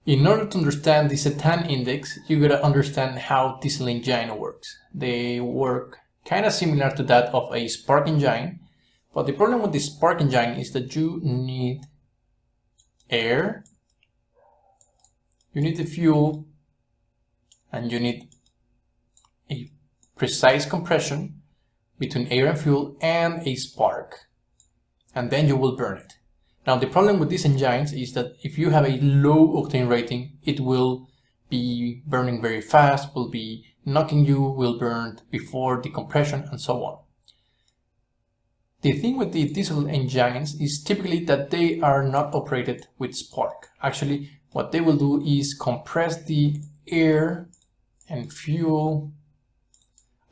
In order to understand the Cetane index, you gotta understand how diesel engine works. They work kind of similar to that of a spark engine, but the problem with the spark engine is that you need air, you need the fuel, and you need a precise compression between air and fuel and a spark, and then you will burn it. Now the problem with these engines is that if you have a low octane rating, it will be burning very fast, will be knocking you, will burn before the compression, and so on. The thing with the diesel engines is typically that they are not operated with spark. Actually, what they will do is compress the air and fuel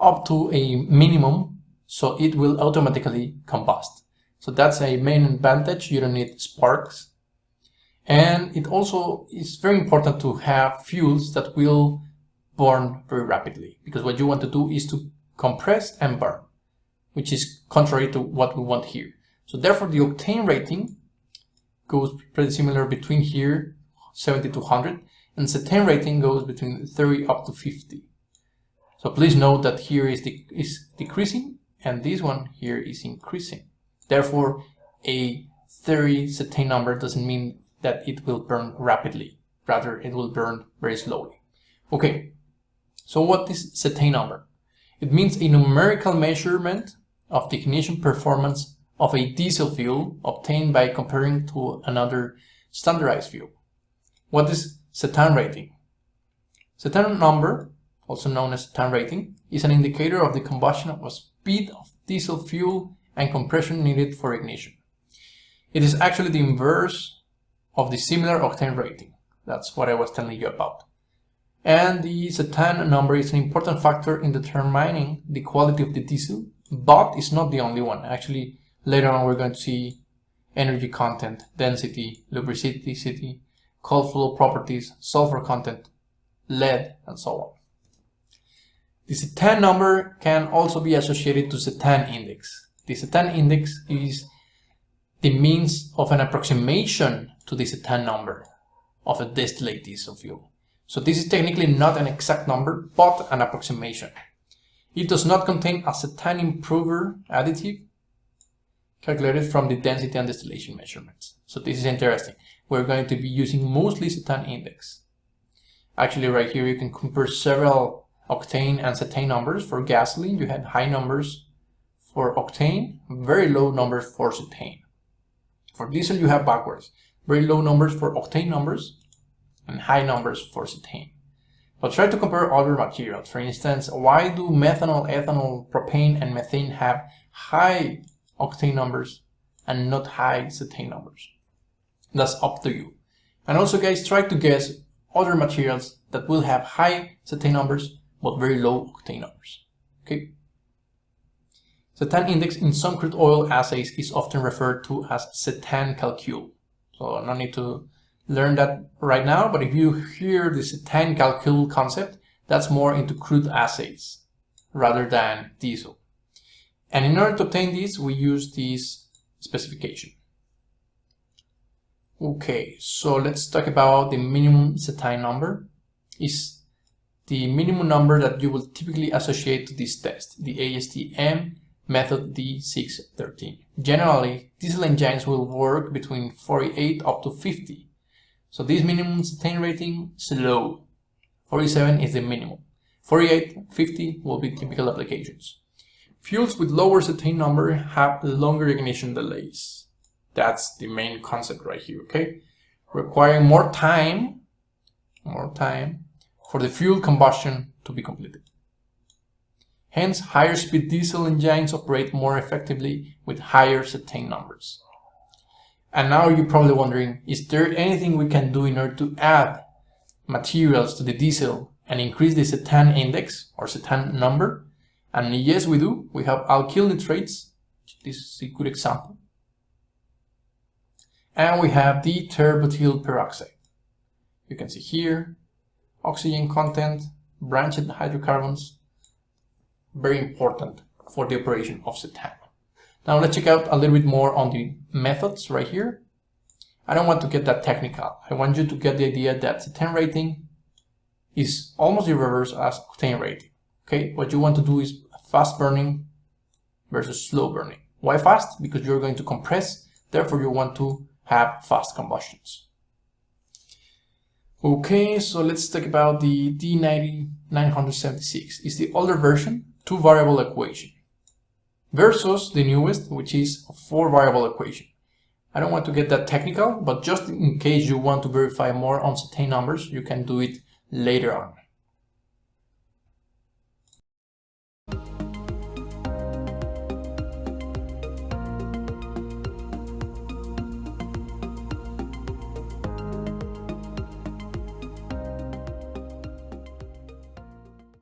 up to a minimum, so it will automatically combust. So that's a main advantage. You don't need sparks. And it also is very important to have fuels that will burn very rapidly, because what you want to do is to compress and burn, which is contrary to what we want here. So therefore the octane rating goes pretty similar between here 70 to 100, and Cetane rating goes between 30 up to 50. So please note that here is decreasing and this one here is increasing. Therefore, a 30 Cetane number doesn't mean that it will burn rapidly. Rather, it will burn very slowly. Okay, so what is Cetane number? It means a numerical measurement of the ignition performance of a diesel fuel obtained by comparing to another standardized fuel. What is Cetane rating? Cetane number, also known as Cetane rating, is an indicator of the combustion of speed of diesel fuel and compression needed for ignition. It is actually the inverse of the similar octane rating. That's what I was telling you about. And the Cetane number is an important factor in determining the quality of the diesel, but it's not the only one. Actually, later on we're going to see energy content, density, lubricity, cold flow properties, sulfur content, lead, and so on. The Cetane number can also be associated to Cetane index. The Cetane index is the means of an approximation to the Cetane number of a distillate diesel fuel. So this is technically not an exact number, but an approximation. It does not contain a Cetane improver additive calculated from the density and distillation measurements. So this is interesting. We're going to be using mostly Cetane index. Actually, right here you can compare several octane and Cetane numbers. For gasoline, you have high numbers for octane, very low numbers for Cetane. For diesel, you have backwards. Very low numbers for octane numbers and high numbers for Cetane. But try to compare other materials. For instance, why do methanol, ethanol, propane, and methane have high octane numbers and not high Cetane numbers? That's up to you. And also, guys, try to guess other materials that will have high Cetane numbers but very low octane numbers. Okay? Cetane index in some crude oil assays is often referred to as Cetane calcul. So no need to learn that right now, but if you hear the Cetane calcul concept, that's more into crude assays rather than diesel. And in order to obtain this, we use this specification. Okay, so let's talk about the minimum Cetane number. Is the minimum number that you will typically associate to this test, the ASTM method D613. Generally, diesel engines will work between 48 up to 50. So this minimum Cetane rating is low. 47 is the minimum. 48, 50 will be typical applications. Fuels with lower Cetane number have longer ignition delays. That's the main concept right here, okay? Requiring more time for the fuel combustion to be completed. Hence, higher speed diesel engines operate more effectively with higher Cetane numbers. And now you're probably wondering, is there anything we can do in order to add materials to the diesel and increase the Cetane index or Cetane number? And yes, we do. We have alkyl nitrates. This is a good example. And we have the terbutyl peroxide. You can see here, oxygen content, branched hydrocarbons, very important for the operation of Cetane. Now let's check out a little bit more on the methods right here. I don't want to get that technical. I want you to get the idea that cetane rating is almost the reverse as octane rating. Okay, what you want to do is fast burning versus slow burning. Why fast? Because you're going to compress, therefore you want to have fast combustions. Okay, so let's talk about the D976. It's the older version, 2-variable equation, versus the newest, which is a 4-variable equation. I don't want to get that technical, but just in case you want to verify more on cetane numbers, you can do it later on.